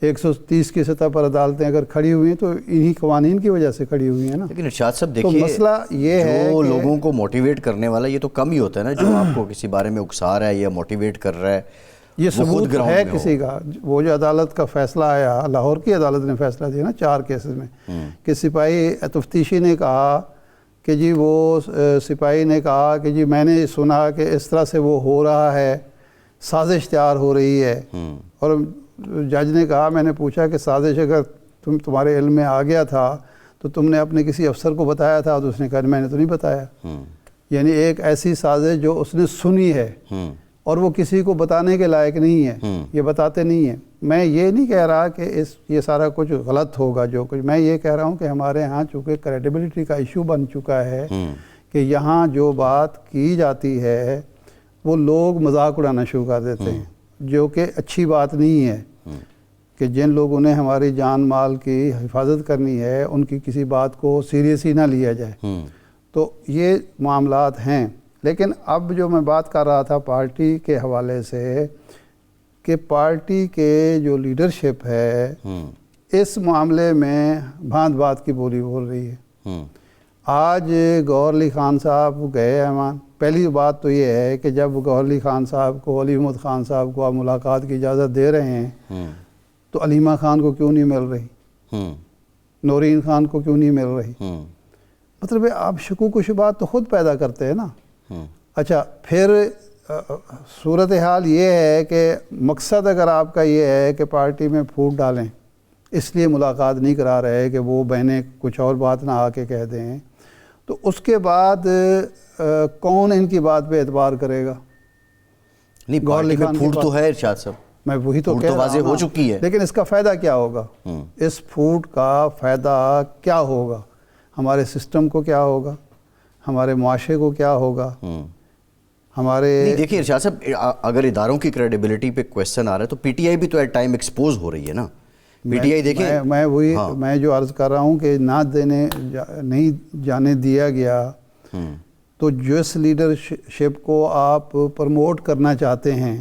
130 کی سطح پر عدالتیں اگر کھڑی ہوئی ہیں تو انہی قوانین کی وجہ سے کھڑی ہوئی ہیں نا. لیکن ارشاد صاحب تو دیکھیے, مسئلہ یہ ہے جو کہ لوگوں کو موٹیویٹ کرنے والا یہ تو کم ہی ہوتا ہے نا, جو آپ کو کسی بارے میں اکسا رہا ہے یا موٹیویٹ کر رہا ہے, یہ ثبوت ہے کسی کا. وہ جو عدالت کا فیصلہ آیا, لاہور کی عدالت نے فیصلہ دیا نا 4 کیسز میں, کہ سپاہی تفتیشی نے کہا کہ جی وہ سپاہی نے کہا کہ جی میں نے سنا کہ اس طرح سے وہ ہو رہا ہے, سازش تیار ہو رہی ہے. اور جج نے کہا, میں نے پوچھا کہ سازش اگر تمہارے علم میں آ گیا تھا تو تم نے اپنے کسی افسر کو بتایا تھا؟ تو اس نے کہا میں نے تو نہیں بتایا. یعنی ایک ایسی سازش جو اس نے سنی ہے اور وہ کسی کو بتانے کے لائق نہیں ہے, یہ بتاتے نہیں ہیں. میں یہ نہیں کہہ رہا کہ یہ سارا کچھ غلط ہوگا جو کچھ, میں یہ کہہ رہا ہوں کہ ہمارے ہاں چونکہ کریڈیبلٹی کا ایشو بن چکا ہے کہ یہاں جو بات کی جاتی ہے وہ لوگ مذاق اڑانا شروع کر دیتے ہیں, جو کہ اچھی بات نہیں ہے. کہ جن لوگوں نے ہماری جان مال کی حفاظت کرنی ہے ان کی کسی بات کو سیریس ہی نہ لیا جائے. تو یہ معاملات ہیں. لیکن اب جو میں بات کر رہا تھا پارٹی کے حوالے سے, کہ پارٹی کے جو لیڈرشپ ہے اس معاملے میں بھانت بات کی بولی بول رہی ہے. آج گوہر علی خان صاحب گئے ایمان. پہلی بات تو یہ ہے کہ جب گوہر علی خان صاحب کو, علی محمد خان صاحب کو آپ ملاقات کی اجازت دے رہے ہیں تو علیمہ خان کو کیوں نہیں مل رہی, نورین خان کو کیوں نہیں مل رہی؟ مطلب آپ شکوک و شبہات تو خود پیدا کرتے ہیں نا. اچھا, پھر صورتحال یہ ہے کہ مقصد اگر آپ کا یہ ہے کہ پارٹی میں پھوٹ ڈالیں اس لیے ملاقات نہیں کرا رہے کہ وہ بہنیں کچھ اور بات نہ آ کے کہہ دیں, تو اس کے بعد کون ان کی بات پہ اعتبار کرے گا؟ نہیں, پارٹی میں پھوٹ تو ہے ارشاد صاحب, میں وہی تو کہہ رہا ہوں, واضح ہو چکی ہے. لیکن اس کا فائدہ کیا ہوگا؟ اس پھوٹ کا فائدہ کیا ہوگا؟ ہمارے سسٹم کو کیا ہوگا؟ ہمارے معاشرے کو کیا ہوگا؟ ہمارے دیکھیے ارشاد صاحب, اگر اداروں کی کریڈیبلٹی پہ کویسچن آ رہا ہے تو پی ٹی آئی بھی تو ایٹ ٹائم ایکسپوز ہو رہی ہے نا. پی ٹی آئی دیکھیں, میں جو عرض کر رہا ہوں کہ نہیں جانے دیا گیا, تو جس لیڈرشپ کو آپ پروموٹ کرنا چاہتے ہیں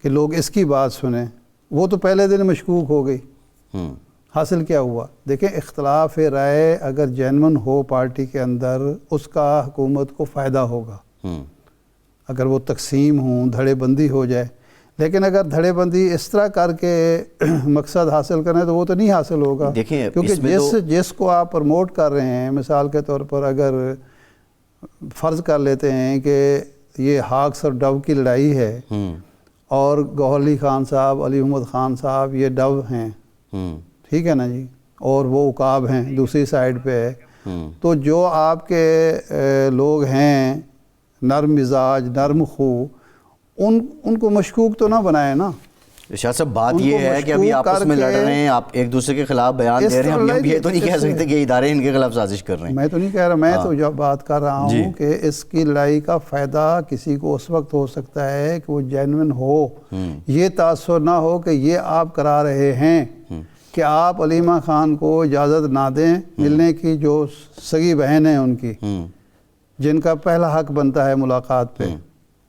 کہ لوگ اس کی بات سنیں, وہ تو پہلے دن مشکوک ہو گئی. حاصل کیا ہوا؟ دیکھیں, اختلاف رائے اگر جینون ہو پارٹی کے اندر اس کا حکومت کو فائدہ ہوگا, اگر وہ تقسیم ہوں, دھڑے بندی ہو جائے. لیکن اگر دھڑے بندی اس طرح کر کے مقصد حاصل کریں تو وہ تو نہیں حاصل ہوگا. کیونکہ جس کو آپ پروموٹ کر رہے ہیں, مثال کے طور پر اگر فرض کر لیتے ہیں کہ یہ ہاکس اور ڈو کی لڑائی ہے اور گوہر علی خان صاحب, علی محمد خان صاحب یہ ڈو ہیں, ٹھیک ہے نا جی, اور وہ عقاب ہیں دوسری سائیڈ پہ, تو جو آپ کے لوگ ہیں نرم مزاج, نرم خو, ان کو مشکوک تو نہ بنائے نا. ارشاد صاحب, بات یہ ہے کہ ابھی آپس میں لڑ رہے ہیں, آپ ایک دوسرے کے خلاف بیان دے رہے ہیں, ہم یہ تو نہیں کہہ سکتے کہ ادارے ان کے خلاف سازش کر رہے ہیں. میں تو نہیں کہہ رہا, میں تو جو بات کر رہا ہوں کہ اس کی لڑائی کا فائدہ کسی کو اس وقت ہو سکتا ہے کہ وہ جینوئن ہو, یہ تاثر نہ ہو کہ یہ آپ کرا رہے ہیں کہ آپ علیمہ خان کو اجازت نہ دیں ملنے کی, جو سگی بہن ہیں ان کی, جن کا پہلا حق بنتا ہے ملاقات پہ,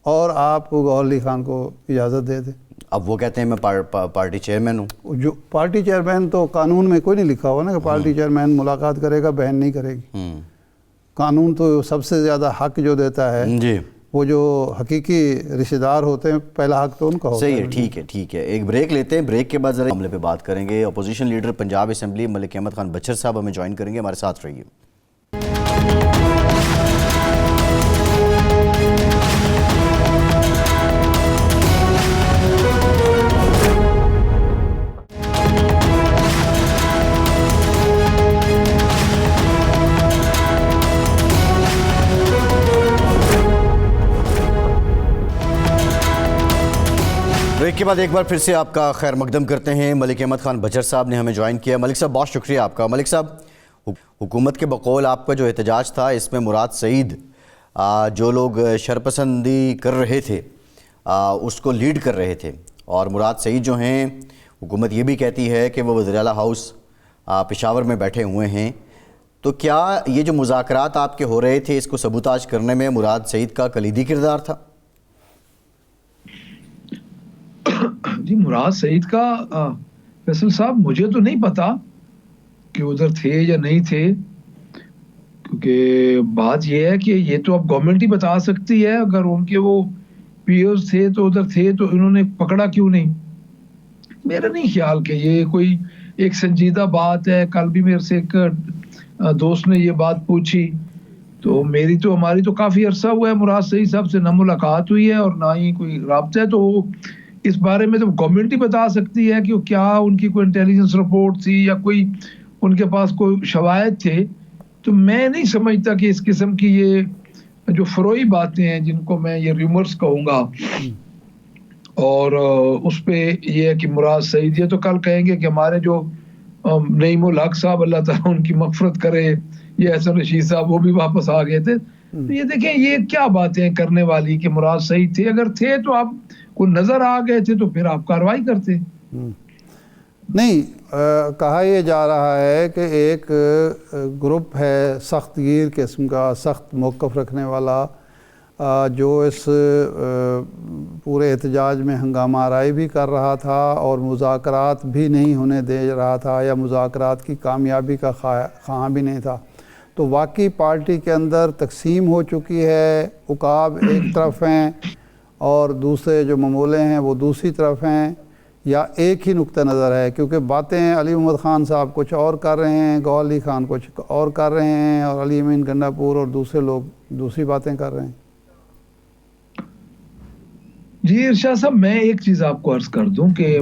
اور آپ گوہر علی خان کو اجازت دے دیں. اب وہ کہتے ہیں میں پارٹی چیئرمین ہوں. جو پارٹی چیئرمین تو قانون میں کوئی نہیں لکھا ہوا نا کہ پارٹی چیئرمین ملاقات کرے گا, بہن نہیں کرے گی. قانون تو سب سے زیادہ حق جو دیتا ہے وہ جو حقیقی رشتہ دار ہوتے ہیں, پہلا حق تو ان کا ہوتا ہے. صحیح ہے, ٹھیک ہے, ٹھیک ہے. ایک بریک لیتے ہیں, بریک کے بعد ذرا معاملے پہ بات کریں گے. Opposition leader Punjab assembly Malik Ahmad Khan Butcher صاحب ہمیں جوائن کریں گے, ہمارے ساتھ رہیے. بریک کے بعد ایک بار پھر سے آپ کا خیر مقدم کرتے ہیں. ملک احمد خان بچر صاحب نے ہمیں جوائن کیا. ملک صاحب بہت شکریہ آپ کا. ملک صاحب حکومت کے بقول آپ کا جو احتجاج تھا اس میں مراد سعید جو لوگ شرپسندی کر رہے تھے اس کو لیڈ کر رہے تھے, اور مراد سعید جو ہیں حکومت یہ بھی کہتی ہے کہ وہ وزیر اعلیٰ ہاؤس پشاور میں بیٹھے ہوئے ہیں. تو کیا یہ جو مذاکرات آپ کے ہو رہے تھے اس کو سبوتاژ کرنے میں مراد سعید کا کلیدی کردار تھا؟ جی مراد سعید کا فیصل صاحب مجھے تو نہیں پتا کہ ادھر تھے یا نہیں تھے, کیونکہ بات یہ ہے کہ یہ تو اب گورنمنٹ ہی بتا سکتی ہے. اگر ان کے وہ پیئرز تھے تو ادھر تھے تو انہوں نے پکڑا کیوں نہیں؟ میرا نہیں خیال کہ یہ کوئی ایک سنجیدہ بات ہے. کل بھی میرے سے ایک دوست نے یہ بات پوچھی, تو ہماری تو کافی عرصہ ہوا ہے مراد سعید صاحب سے نہ ملاقات ہوئی ہے اور نہ ہی کوئی رابطہ ہے. تو اس بارے میں تو گورنمنٹ ہی بتا سکتی ہے کہ کیا ان کی کوئی انٹیلیجنس رپورٹ تھی یا کوئی ان کے پاس کوئی شواہد تھے. تو میں نہیں سمجھتا کہ اس قسم کی یہ جو فروئی باتیں ہیں جن کو میں یہ ریومرز کہوں گا, اور اس پہ یہ ہے کہ مراد سعید یہ تو کل کہیں گے کہ ہمارے جو نعیم الحق صاحب اللہ تعالیٰ ان کی مغفرت کرے, یہ احسن رشید صاحب وہ بھی واپس آ گئے تھے. تو یہ دیکھیں یہ کیا باتیں کرنے والی کہ مراد سعید تھے. اگر تھے تو آپ کو نظر آ گئے تھے تو پھر آپ کارروائی کرتے. نہیں, کہا یہ جا رہا ہے کہ ایک گروپ ہے سخت گیر قسم کا, سخت موقف رکھنے والا, جو اس پورے احتجاج میں ہنگامہ آرائی بھی کر رہا تھا اور مذاکرات بھی نہیں ہونے دے رہا تھا یا مذاکرات کی کامیابی کا خواہاں بھی نہیں تھا. تو واقعی پارٹی کے اندر تقسیم ہو چکی ہے. عقاب ایک طرف ہیں اور دوسرے جو ممولے ہیں وہ دوسری طرف ہیں, یا ایک ہی نقطہ نظر ہے؟ کیونکہ باتیں علی محمد خان صاحب کچھ اور کر رہے ہیں, گوہر علی خان کچھ اور کر رہے ہیں, اور علی امین گنڈا پور اور دوسرے لوگ دوسری باتیں کر رہے ہیں. جی ارشاد صاحب, میں ایک چیز آپ کو عرض کر دوں کہ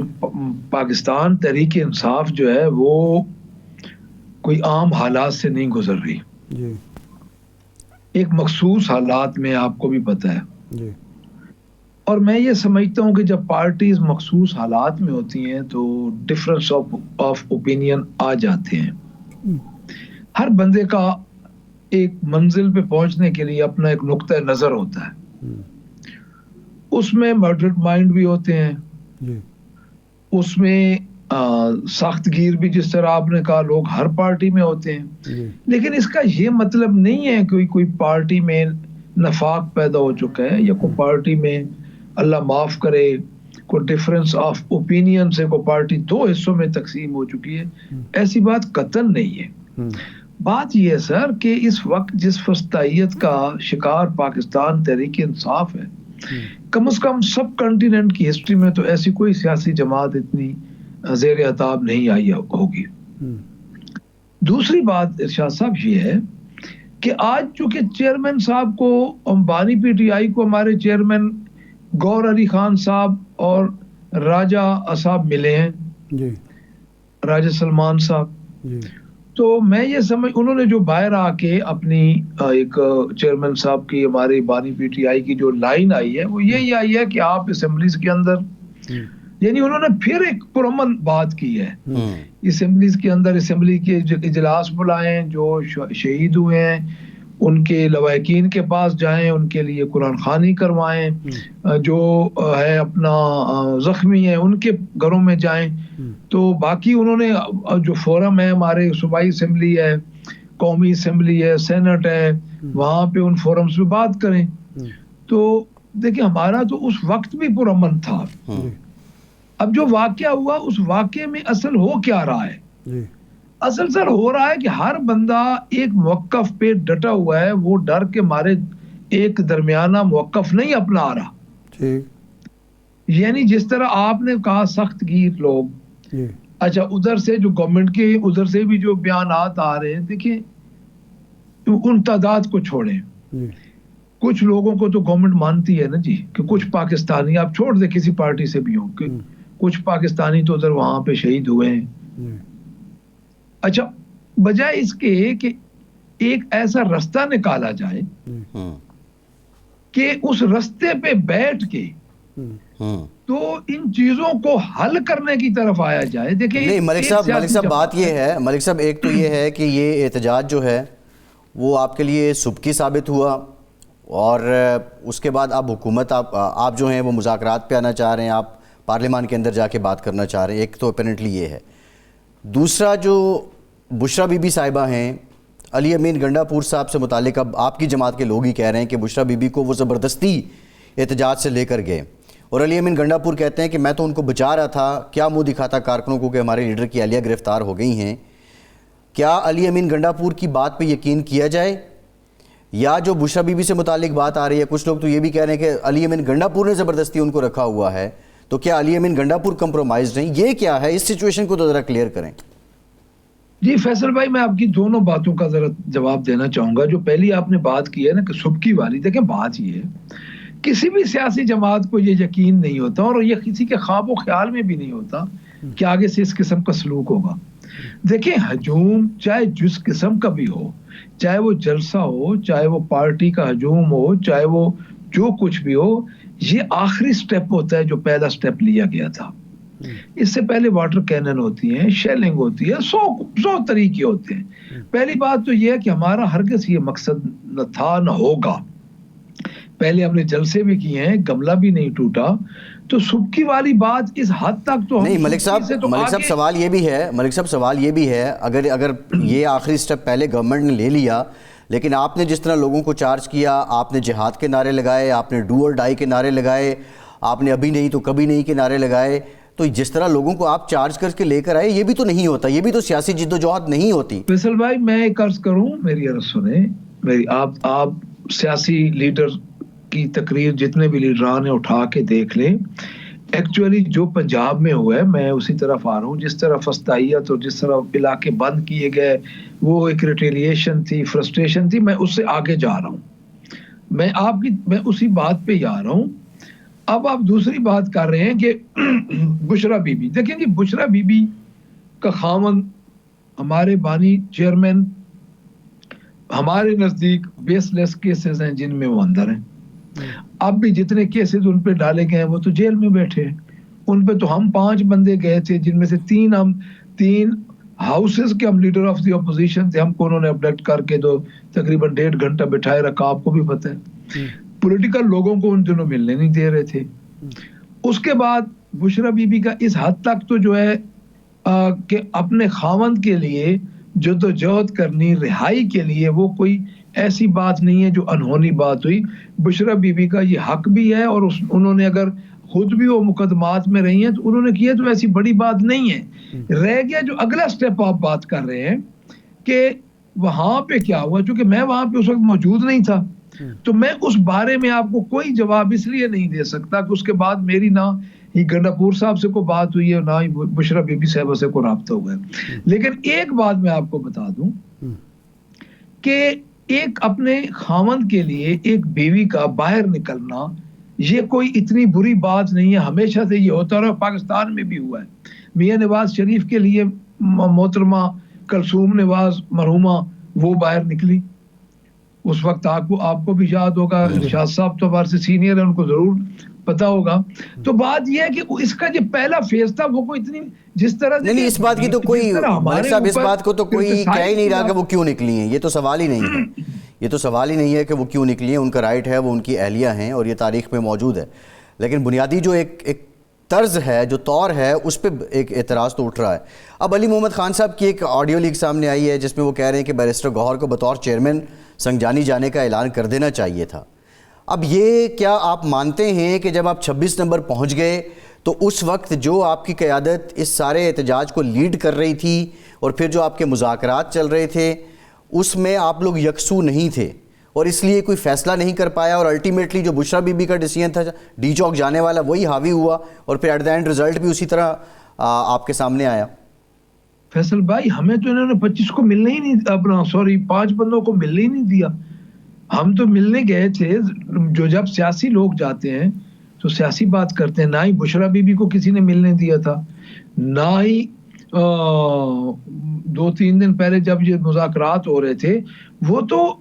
پاکستان تحریک انصاف جو ہے وہ کوئی عام حالات سے نہیں گزر رہی. جی, ایک مخصوص حالات میں آپ کو بھی پتہ ہے. جی, اور میں یہ سمجھتا ہوں کہ جب پارٹیز مخصوص حالات میں ہوتی ہیں تو ڈفرنس آف اوپینین آ جاتے ہیں. ہر بندے کا ایک منزل پہ پہنچنے کے لیے اپنا ایک نقطہ نظر ہوتا ہے. اس میں ماڈریٹ مائنڈ بھی ہوتے ہیں, اس میں سخت گیر بھی, جس طرح آپ نے کہا, لوگ ہر پارٹی میں ہوتے ہیں. لیکن اس کا یہ مطلب نہیں ہے کہ کوئی پارٹی میں نفاق پیدا ہو چکا ہے یا کوئی پارٹی میں اللہ معاف کرے کوئی ڈفرنس آف اوپینین سے کوئی پارٹی دو حصوں میں تقسیم ہو چکی ہے. ایسی بات قطعاً نہیں ہے. بات یہ ہے سر کہ اس وقت جس فسطائیت کا شکار پاکستان تحریک انصاف ہے, کم از کم سب کنٹیننٹ کی ہسٹری میں تو ایسی کوئی سیاسی جماعت اتنی زیر عتاب نہیں آئی ہوگی. دوسری بات ارشاد صاحب یہ ہے کہ آج چونکہ چیئرمین صاحب کو بانی پی ٹی آئی کو ہمارے چیئرمین گوہر علی خان صاحب اور راجہ صاحب ملے ہیں, جی, راجہ سلمان صاحب. جی, تو میں یہ انہوں نے جو باہر آ کے اپنی ایک چیئرمین صاحب کی ہماری بانی پی ٹی آئی کی جو لائن آئی ہے وہ یہی آئی ہے کہ آپ اسمبلیز کے اندر, یعنی انہوں نے پھر ایک پرامن بات کی ہے, اسمبلیز کے اندر اسمبلی کے اجلاس بلائیں, جو شہید ہوئے ہیں ان کے لواحقین کے پاس جائیں, ان کے لیے قرآن خوانی کروائیں, جو ہے اپنا زخمی ہیں ان کے گھروں میں جائیں. تو باقی انہوں نے جو فورم ہے, ہمارے صوبائی اسمبلی ہے, قومی اسمبلی ہے, سینٹ ہے, وہاں پہ ان فورمز پہ بات کریں. تو دیکھیں ہمارا تو اس وقت بھی پرامن تھا. اب جو واقعہ ہوا اس واقعے میں اصل ہو کیا رہا ہے؟ اصل سر ہو رہا ہے کہ ہر بندہ ایک موقف پہ ڈٹا ہوا ہے, وہ ڈر کے مارے ایک درمیانہ موقف نہیں اپنا آ رہا. یعنی جس طرح آپ نے کہا سخت گیر لوگ, اچھا ادھر سے جو گورنمنٹ کے ادھر سے بھی جو بیانات آ رہے ہیں, دیکھیں ان تعداد کو چھوڑیں, کچھ لوگوں کو تو گورنمنٹ مانتی ہے نا جی, کہ کچھ پاکستانی, آپ چھوڑ دیں کسی پارٹی سے بھی ہوں, کہ کچھ پاکستانی تو ادھر وہاں پہ شہید ہوئے ہیں. اچھا بجائے اس کے کہ ایک ایسا رستہ نکالا جائے کہ اس رستے پہ بیٹھ کے تو ان چیزوں کو حل کرنے کی طرف آیا جائے. دیکھیں نہیں ملک صاحب بات یہ ہے ملک صاحب، ایک تو یہ ہے کہ یہ احتجاج جو ہے وہ آپ کے لیے سبکی ثابت ہوا، اور اس کے بعد اب حکومت آپ جو ہیں وہ مذاکرات پہ آنا چاہ رہے ہیں، آپ پارلیمان کے اندر جا کے بات کرنا چاہ رہے ہیں. ایک تو اپیرنٹلی یہ ہے. دوسرا جو بشرا بی بی صاحبہ ہیں، علی امین گنڈا پور صاحب سے متعلق اب آپ کی جماعت کے لوگ ہی کہہ رہے ہیں کہ بشرا بی بی کو وہ زبردستی احتجاج سے لے کر گئے، اور علی امین گنڈا پور کہتے ہیں کہ میں تو ان کو بچا رہا تھا، کیا منہ دکھاتا کارکنوں کو کہ ہمارے لیڈر کی اہلیہ گرفتار ہو گئی ہیں. کیا علی امین گنڈا پور کی بات پہ یقین کیا جائے، یا جو بشرا بی بی سے متعلق بات آ رہی ہے، کچھ لوگ تو یہ بھی کہہ رہے ہیں کہ علی امین گنڈا پور نے زبردستی ان کو رکھا ہوا ہے، تو کیا علی امین گنڈا پور کمپرومائز نہیں؟ یہ کیا ہے، اس سچویشن کو تو ذرا کلیئر کریں. جی فیصل بھائی، میں آپ کی دونوں باتوں کا ذرا جواب دینا چاہوں گا. جو پہلی آپ نے بات کی ہے نا کہ سبکی والی، دیکھیں بات یہ ہے کسی بھی سیاسی جماعت کو یہ یقین نہیں ہوتا، اور یہ کسی کے خواب و خیال میں بھی نہیں ہوتا کہ آگے سے اس قسم کا سلوک ہوگا. دیکھیں ہجوم چاہے جس قسم کا بھی ہو، چاہے وہ جلسہ ہو، چاہے وہ پارٹی کا ہجوم ہو، چاہے وہ جو کچھ بھی ہو، یہ آخری سٹیپ ہوتا ہے جو پہلا سٹیپ لیا گیا تھا. اس سے پہلے واٹر کینن ہوتی ہیں، شیلنگ ہوتی ہے، سو طریقے ہوتے ہیں. پہلی بات تو یہ ہے کہ ہمارا ہرگز یہ مقصد نہ تھا نہ ہوگا. پہلے ہم نے جلسے بھی کیے ہیں، گملہ بھی نہیں ٹوٹا. تو سبکی والی بات اس حد تک تو نہیں ملک صاحب سوال یہ بھی ہے اگر یہ آخری سٹیپ پہلے گورنمنٹ نے لے لیا، لیکن آپ نے جس طرح لوگوں کو چارج کیا، آپ نے جہاد کے نعرے لگائے، آپ نے ڈو اور ڈائی کے نعرے لگائے، آپ نے ابھی نہیں تو کبھی نہیں کے نعرے لگائے، تو جس طرح لوگوں کو آپ چارج کر کے لے کر آئے، یہ بھی تو نہیں ہوتا، یہ بھی تو سیاسی جد و جہد نہیں ہوتی. فیصل بھائی میں ایک عرض کروں، میری عرض سنیں، آپ سیاسی لیڈر کی تقریر جتنے بھی لیڈران ہیں اٹھا کے دیکھ لیں. ایکچولی جو پنجاب میں ہوا ہے، میں اسی طرف آ رہا ہوں، جس طرح فسطائیت اور جس طرح علاقے بند کیے گئے، وہ ایک ریٹیلیشن تھی، فرسٹریشن تھی. میں اس سے آگے جا رہا ہوں، میں اسی بات پہ آ رہا ہوں. اب آپ دوسری بات کر رہے ہیں کہ بشرا بی بی، دیکھیں جی بشرا بی بی کا خاوند ہمارے بانی چیئرمین ہمارے نزدیک بیس لیس کیسز ہیں جن میں وہ اندر ہیں. اب بھی جتنے کیسز ان پہ ڈالے گئے ہیں وہ تو جیل میں بیٹھے ہیں. ان پہ تو ہم 5 بندے گئے تھے، جن میں سے 3 ہاؤسز کے ہم لیڈر آف دی اپوزیشن تھے. ہم کو انہوں نے ابڈکٹ کر کے تقریباً 1.5 گھنٹہ بٹھائے رکھا، آپ کو بھی پتہ ہے. پولیٹیکل لوگوں کو ان دنوں ملنے نہیں دے رہے تھے. اس کے بعد بشرا بی بی کا اس حد تک تو جو ہے کہ اپنے خاوند کے لیے جدوجہد کرنی، رہائی کے لیے، وہ کوئی ایسی بات نہیں ہے جو انہونی بات ہوئی. بشرا بی بی کا یہ حق بھی ہے، اور انہوں نے اگر خود بھی وہ مقدمات میں رہی ہیں تو انہوں نے کیا تو ایسی بڑی بات نہیں ہے. رہ گیا جو اگلا سٹیپ آپ بات کر رہے ہیں کہ وہاں پہ کیا ہوا، چونکہ میں وہاں پہ اس وقت موجود نہیں تھا، تو میں اس بارے میں آپ کو کوئی جواب اس لیے نہیں دے سکتا کہ اس کے بعد میری نہ ہی گنڈا پور صاحب سے کوئی بات ہوئی ہے، نہ ہی بشرا بی بی صاحبہ سے کوئی رابطہ ہوا ہے. لیکن ایک بات میں آپ کو بتا دوں کہ ایک اپنے خاوند کے لیے ایک بیوی کا باہر نکلنا یہ کوئی اتنی بری بات نہیں ہے. ہمیشہ سے یہ ہوتا رہا، پاکستان میں بھی ہوا ہے. میاں نواز شریف کے لیے محترمہ کلثوم نواز مرحومہ وہ باہر نکلی. اس وقت آپ کو بھی یاد ہوگا، ارشاد صاحب تو ہمارے سے سینئر ہیں، ان کو ضرور پتا ہوگا. تو بات یہ ہے کہ اس کا جو پہلا فیز تھا وہ کوئی اتنی جس طرح نہیں اس بات کی تو کوئی ملک صاحب اس بات کو تو کوئی کہہ ہی نہیں رہا کہ وہ کیوں نکلی ہیں. یہ تو سوال ہی نہیں ہے، یہ تو سوال ہی نہیں ہے کہ وہ کیوں نکلی ہیں. ان کا رائٹ ہے، وہ ان کی اہلیہ ہیں اور یہ تاریخ میں موجود ہے. لیکن بنیادی جو ایک طرز ہے، جو طور ہے، اس پہ ایک اعتراض تو اٹھ رہا ہے. اب علی محمد خان صاحب کی ایک آڈیو لیک سامنے آئی ہے جس میں وہ کہہ رہے ہیں کہ بیرسٹر گوہر کو بطور چیئرمین سنجانی جانے کا اعلان کر دینا چاہیے تھا. اب یہ کیا آپ مانتے ہیں کہ جب آپ 26 نمبر پہنچ گئے تو اس وقت جو آپ کی قیادت اس سارے احتجاج کو لیڈ کر رہی تھی اور پھر جو آپ کے مذاکرات چل رہے تھے اس میں آپ لوگ یکسو نہیں تھے اور اس لیے کوئی فیصلہ نہیں کر پایا، اور الٹیمیٹلی جو بشرا بی بی کا ڈیسیژن تھا ڈی چوک جانے والا وہی حاوی ہوا اور پھر ایٹ دا اینڈ رزلٹ بھی اسی طرح آپ کے سامنے آیا؟ فیصل بھائی ہمیں تو انہوں نے 25 کو ملنے ہی نہیں، 5 بندوں کو ملنے ہی نہیں دیا. ہم تو ملنے گئے تھے. جو جب سیاسی لوگ جاتے ہیں تو سیاسی بات کرتے ہیں. نہ ہی بشرا بی بی کو کسی نے ملنے دیا تھا، نہ ہی 2-3 دن پہلے جب یہ مذاکرات ہو رہے تھے وہ تو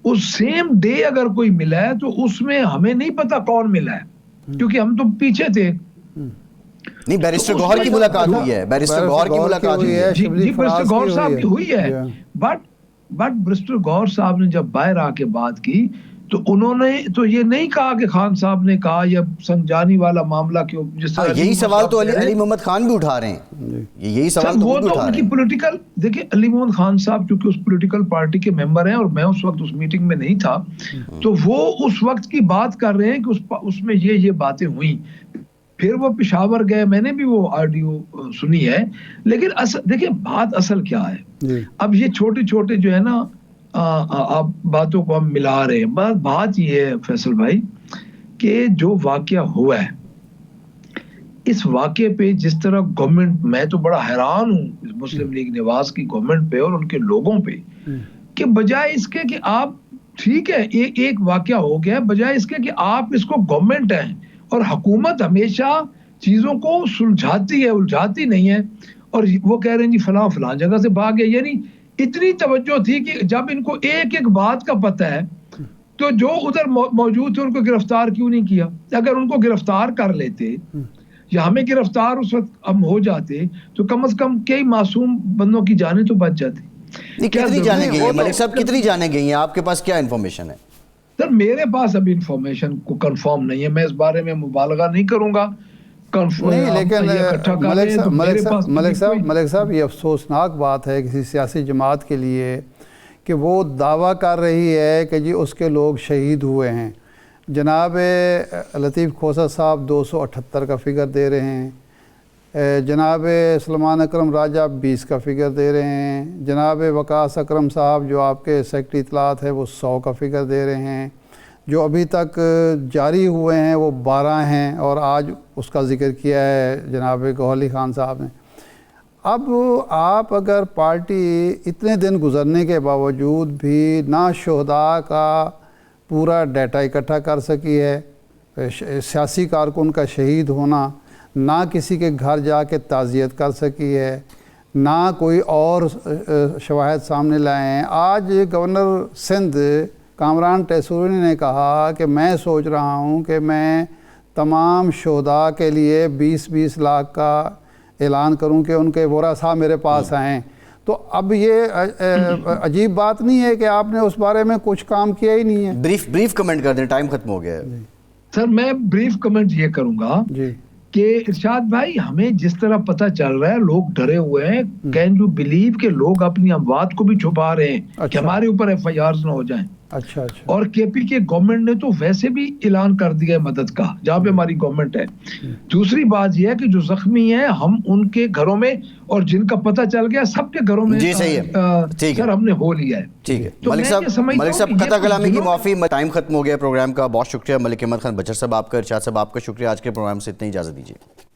اس سیم ڈے اگر کوئی ملا ہے تو اس میں ہمیں نہیں پتا کون ملا ہے، کیونکہ ہم تو پیچھے تھے. نہیں بیرسٹر گوہر کی ملاقات ہوئی ہے, بیرسٹر گوہر کی ملاقات ہوئی ہے. جی بیرسٹر گوہر صاحب کی ہوئی ہے, بٹ بیرسٹر گوہر صاحب نے جب باہر آ کے بات کی تو انہوں نے تو یہ نہیں کہا کہ خان صاحب نے کہا یا سنجانی والا معاملہ کیوں, جس طرح یہی سوال تو علی محمد خان بھی اٹھا رہے ہیں, یہی سوال وہ تو ان کی پولیٹیکل, دیکھیں علی محمد خان صاحب چونکہ اس پولیٹیکل پارٹی کے ممبر ہیں اور میں اس وقت اس میٹنگ میں نہیں تھا, تو وہ اس وقت کی بات کر رہے ہیں کہ اس میں یہ باتیں ہوئیں. پھر وہ پشاور گئے, میں نے بھی وہ آڈیو سنی ہے, لیکن دیکھیں بات اصل کیا ہے. اب یہ چھوٹے چھوٹے جو ہے نا آپ باتوں کو ہم ملا رہے ہیں. بات یہ ہے فیصل بھائی کہ جو واقعہ ہوا ہے, اس واقعے پہ جس طرح گورنمنٹ, میں تو بڑا حیران ہوں مسلم لیگ نواز کی گورنمنٹ پہ اور ان کے لوگوں پہ, کہ بجائے اس کے کہ آپ ٹھیک ہے ایک واقعہ ہو گیا, بجائے اس کے کہ آپ اس کو گورنمنٹ ہیں اور حکومت ہمیشہ چیزوں کو سلجھاتی ہے, الجھاتی نہیں ہے, اور وہ کہہ رہے ہیں جی فلاں جگہ سے بھاگ گئے. یعنی اتنی توجہ تھی کہ جب ان کو ایک بات کا پتہ ہے تو جو ادھر موجود تھے ان کو گرفتار کیوں نہیں کیا؟ اگر ان کو گرفتار کر لیتے یا ہمیں گرفتار اس وقت ہم ہو جاتے تو کم از کم کئی معصوم بندوں کی جانیں تو بچ جاتی. کتنی جانیں گئی ہیں ملک صاحب, کتنی جانیں گئی ہیں, آپ کے پاس کیا انفارمیشن ہے؟ سر میرے پاس ابھی انفارمیشن کو کنفرم نہیں ہے, میں اس بارے میں مبالغہ نہیں کروں گا. نہیں لیکن ملک صاحب یہ افسوسناک بات ہے کسی سیاسی جماعت کے لیے کہ وہ دعویٰ کر رہی ہے کہ جی اس کے لوگ شہید ہوئے ہیں. جناب لطیف کھوسہ صاحب 278 کا فگر دے رہے ہیں, جناب سلمان اکرم راجہ 20 کا فگر دے رہے ہیں, جناب وقاص اکرم صاحب جو آپ کے سیکرٹری اطلاعات ہے وہ 100 کا فگر دے رہے ہیں, جو ابھی تک جاری ہوئے ہیں وہ 12 ہیں, اور آج اس کا ذکر کیا ہے جناب گوہر علی خان صاحب نے. اب آپ اگر پارٹی اتنے دن گزرنے کے باوجود بھی نہ شہداء کا پورا ڈیٹا اکٹھا کر سکی ہے, سیاسی کارکن کا شہید ہونا, نہ کسی کے گھر جا کے تعزیت کر سکی ہے, نہ کوئی اور شواہد سامنے لائے ہیں. آج گورنر سندھ کامران ٹیسوری نے کہا کہ میں سوچ رہا ہوں کہ میں تمام شہداء کے لیے 20-20 لاکھ کا اعلان کروں کہ ان کے ورثاء میرے پاس آئیں. تو اب یہ عجیب بات نہیں ہے کہ آپ نے اس بارے میں کچھ کام کیا ہی نہیں ہے؟ بریف کمنٹ کر دیں, ٹائم ختم ہو گیا ہے. سر میں بریف کمنٹ یہ کروں گا کہ ارشاد بھائی ہمیں جس طرح پتہ چل رہا ہے لوگ ڈرے ہوئے ہیں. کین یو بلیو کہ لوگ اپنی اموات کو بھی چھپا رہے ہیں کہ ہمارے اوپر ایف آئی آرز نہ ہو جائیں. اچھا اور کے پی کے گورنمنٹ نے تو ویسے بھی اعلان کر دیا ہے مدد کا جہاں پہ ہماری گورنمنٹ ہے. دوسری بات یہ ہے کہ جو زخمی ہیں ہم ان کے گھروں میں, اور جن کا پتہ چل گیا سب کے گھروں میں سر ہم نے ہو لیا ہے. ٹھیک ہے ملک صاحب قطع کلامی کی معافی, ٹائم ختم ہو گیا پروگرام کا. بہت شکریہ ملک احمد خان بچر صاحب آپ کا, ارشاد صاحب آپ کا شکریہ. آج کے پروگرام سے اتنی اجازت دیجیے.